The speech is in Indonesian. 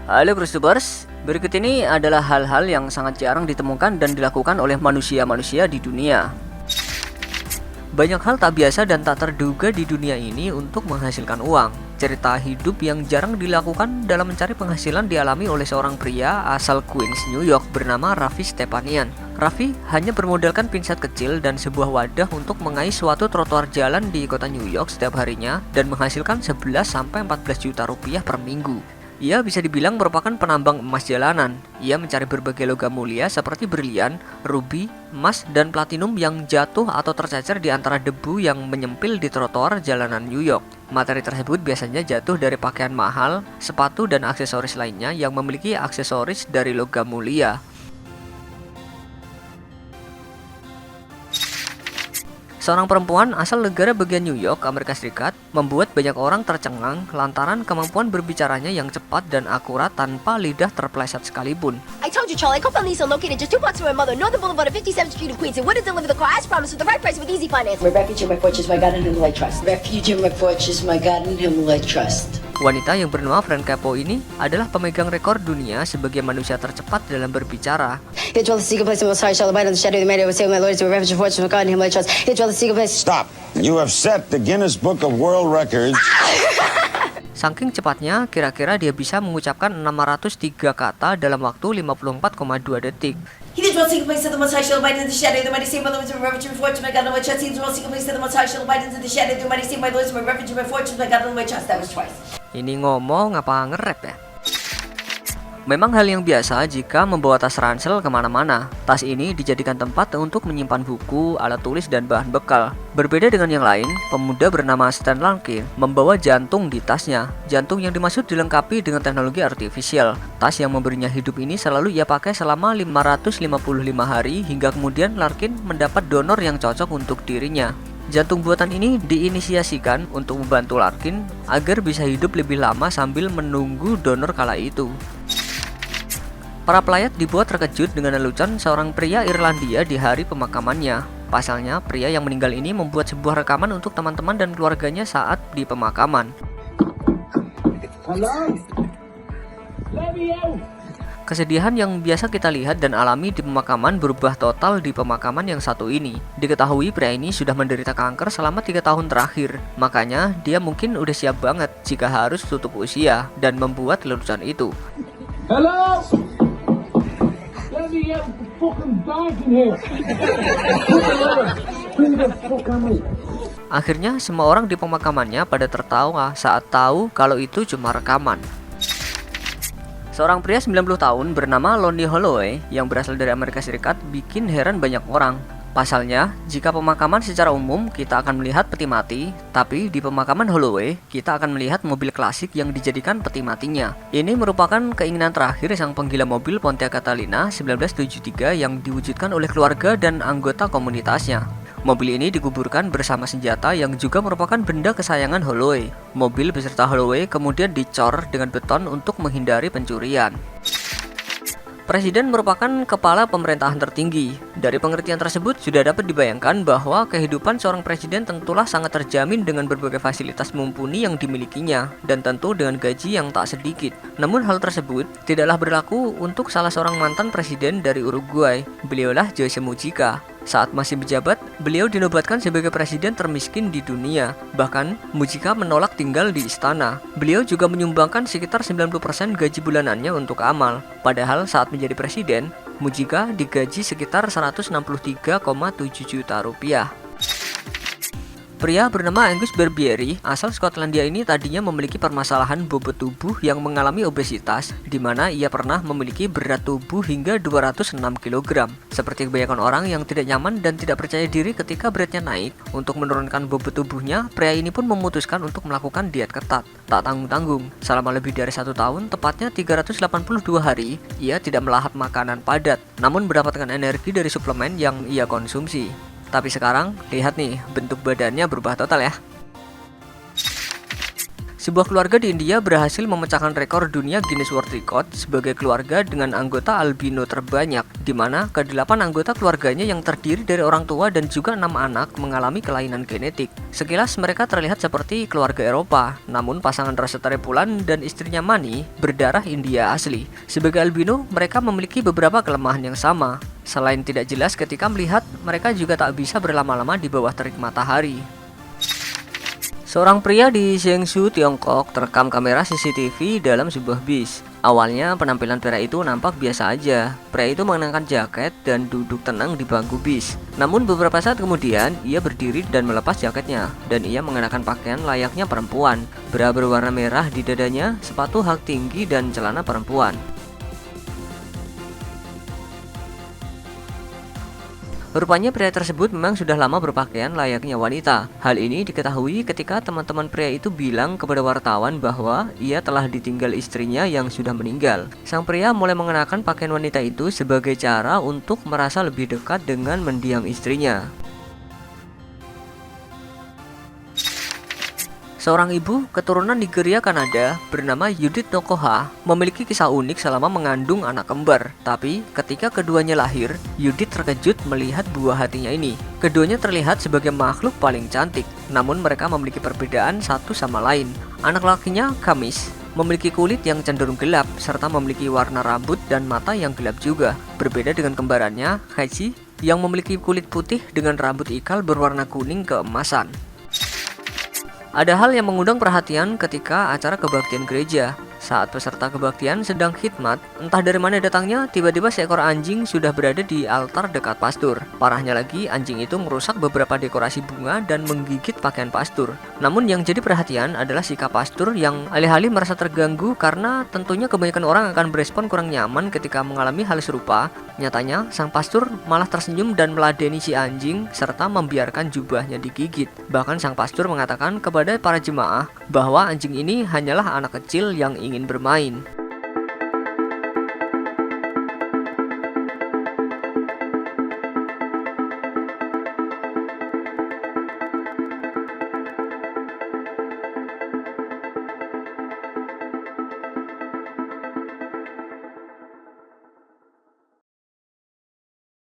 Halo Krustubers, berikut ini adalah hal-hal yang sangat jarang ditemukan dan dilakukan oleh manusia-manusia di dunia. Banyak hal tak biasa dan tak terduga di dunia ini untuk menghasilkan uang. Cerita hidup yang jarang dilakukan dalam mencari penghasilan dialami oleh seorang pria asal Queens, New York bernama Raffi Stepanian. Raffi hanya bermodalkan pinset kecil dan sebuah wadah untuk mengais suatu trotoar jalan di kota New York setiap harinya dan menghasilkan 11-14 juta rupiah per minggu. Ia bisa dibilang merupakan penambang emas jalanan. Ia mencari berbagai logam mulia seperti berlian, rubi, emas, dan platinum yang jatuh atau tercecer di antara debu yang menyempil di trotoar jalanan New York. Materi tersebut biasanya jatuh dari pakaian mahal, sepatu, dan aksesoris lainnya yang memiliki aksesoris dari logam mulia. Seorang perempuan asal negara bagian New York, Amerika Serikat, membuat banyak orang tercengang lantaran kemampuan berbicaranya yang cepat dan akurat tanpa lidah terpleset sekalipun. I told you, Charlie, I come from Lisa, located just 2 blocks from my mother, Northern Boulevard of 57th Street in Queens, and would have delivered the car as promised with the right price with easy finance. My refuge and my fortune, my God in whom I trust. Refuge and my fortune, my God in whom I trust. Wanita yang bernama Fran Capo ini adalah pemegang rekor dunia sebagai manusia tercepat dalam berbicara. It dwells the secret place of the Most High, shall abide in the shadow of the man who will say, my Lord is my refuge and fortune, my God in whom I trust. It dwells the secret place. Stop. You have set the Guinness Book of World Records. Saking cepatnya, kira-kira dia bisa mengucapkan 603 kata dalam waktu 54,2 detik. He did dwell the secret place of the Most High, shall abide in the shadow of the mighty, say, my Lord is my refuge and fortune, my God in whom I trust. He did dwell the secret place of the Most High, shall abide in the shadow of the mighty, say, my Lord is my refuge and fortune, my God in whom I trust. That was twice. Ini ngomong apa nge-rap ya? Memang hal yang biasa jika membawa tas ransel kemana-mana. Tas ini dijadikan tempat untuk menyimpan buku, alat tulis, dan bahan bekal. Berbeda dengan yang lain, pemuda bernama Stan Lankin membawa jantung di tasnya. Jantung yang dimaksud dilengkapi dengan teknologi artifisial. Tas yang memberinya hidup ini selalu ia pakai selama 555 hari hingga kemudian Larkin mendapat donor yang cocok untuk dirinya. Jantung buatan ini diinisiasikan untuk membantu Larkin agar bisa hidup lebih lama sambil menunggu donor kala itu. Para pelayat dibuat terkejut dengan lelucon seorang pria Irlandia di hari pemakamannya. Pasalnya, pria yang meninggal ini membuat sebuah rekaman untuk teman-teman dan keluarganya saat di pemakaman. Kesedihan yang biasa kita lihat dan alami di pemakaman berubah total di pemakaman yang satu ini. Diketahui pria ini sudah menderita kanker selama 3 tahun terakhir. Makanya dia mungkin udah siap banget jika harus tutup usia dan membuat lelucon itu. Hello? Let me get fucking back in here. Akhirnya semua orang di pemakamannya pada tertawa saat tahu kalau itu cuma rekaman. Seorang pria 90 tahun bernama Lonnie Holloway yang berasal dari Amerika Serikat bikin heran banyak orang. Pasalnya, jika pemakaman secara umum kita akan melihat peti mati, tapi di pemakaman Holloway kita akan melihat mobil klasik yang dijadikan peti matinya. Ini merupakan keinginan terakhir sang penggila mobil Pontiac Catalina 1973 yang diwujudkan oleh keluarga dan anggota komunitasnya. Mobil ini dikuburkan bersama senjata yang juga merupakan benda kesayangan Holloway. Mobil beserta Holloway kemudian dicor dengan beton untuk menghindari pencurian. Presiden merupakan kepala pemerintahan tertinggi. Dari pengertian tersebut sudah dapat dibayangkan bahwa kehidupan seorang presiden tentulah sangat terjamin dengan berbagai fasilitas mumpuni yang dimilikinya dan tentu dengan gaji yang tak sedikit. Namun hal tersebut tidaklah berlaku untuk salah seorang mantan presiden dari Uruguay. Beliaulah Jose Mujica. Saat masih menjabat, beliau dinobatkan sebagai presiden termiskin di dunia. Bahkan, Mujica menolak tinggal di istana. Beliau juga menyumbangkan sekitar 90% gaji bulanannya untuk amal. Padahal saat menjadi presiden, Mujica digaji sekitar 163,7 juta rupiah. Pria bernama Angus Barbieri asal Skotlandia ini tadinya memiliki permasalahan bobot tubuh yang mengalami obesitas, di mana ia pernah memiliki berat tubuh hingga 206 kg. Seperti kebanyakan orang yang tidak nyaman dan tidak percaya diri ketika beratnya naik, untuk menurunkan bobot tubuhnya, pria ini pun memutuskan untuk melakukan diet ketat. Tak tanggung-tanggung, selama lebih dari 1 tahun, tepatnya 382 hari, ia tidak melahap makanan padat, namun mendapatkan energi dari suplemen yang ia konsumsi. Tapi sekarang, lihat nih, bentuk badannya berubah total ya. Sebuah keluarga di India berhasil memecahkan rekor dunia Guinness World Record sebagai keluarga dengan anggota albino terbanyak, di mana ke-8 anggota keluarganya yang terdiri dari orang tua dan juga 6 anak mengalami kelainan genetik. Sekilas mereka terlihat seperti keluarga Eropa, namun pasangan Rasa Taripulan dan istrinya Mani berdarah India asli. Sebagai albino, mereka memiliki beberapa kelemahan yang sama. Selain tidak jelas ketika melihat, mereka juga tak bisa berlama-lama di bawah terik matahari. Seorang pria di Jiangsu, Tiongkok terekam kamera CCTV dalam sebuah bis. Awalnya penampilan pria itu nampak biasa aja. Pria itu mengenakan jaket dan duduk tenang di bangku bis. Namun beberapa saat kemudian ia berdiri dan melepas jaketnya, dan ia mengenakan pakaian layaknya perempuan. Bra berwarna merah di dadanya, sepatu hak tinggi dan celana perempuan. Rupanya pria tersebut memang sudah lama berpakaian layaknya wanita. Hal ini diketahui ketika teman-teman pria itu bilang kepada wartawan bahwa ia telah ditinggal istrinya yang sudah meninggal. Sang pria mulai mengenakan pakaian wanita itu sebagai cara untuk merasa lebih dekat dengan mendiang istrinya. Seorang ibu keturunan Nigeria Kanada bernama Judith Nokoha memiliki kisah unik selama mengandung anak kembar. Tapi ketika keduanya lahir, Judith terkejut melihat buah hatinya ini. Keduanya terlihat sebagai makhluk paling cantik, namun mereka memiliki perbedaan satu sama lain. Anak lakinya, Kamis, memiliki kulit yang cenderung gelap serta memiliki warna rambut dan mata yang gelap juga. Berbeda dengan kembarannya, Haji, yang memiliki kulit putih dengan rambut ikal berwarna kuning keemasan. Ada hal yang mengundang perhatian ketika acara kebaktian gereja. Saat peserta kebaktian sedang khidmat, entah dari mana datangnya, tiba-tiba seekor anjing sudah berada di altar dekat pastur. Parahnya lagi, anjing itu merusak beberapa dekorasi bunga dan menggigit pakaian pastur. Namun yang jadi perhatian adalah sikap pastur yang alih-alih merasa terganggu karena tentunya kebanyakan orang akan berespon kurang nyaman ketika mengalami hal serupa. Nyatanya, sang pastur malah tersenyum dan meladeni si anjing serta membiarkan jubahnya digigit. Bahkan sang pastur mengatakan kepada para jemaah bahwa anjing ini hanyalah anak kecil yang ingin bermain.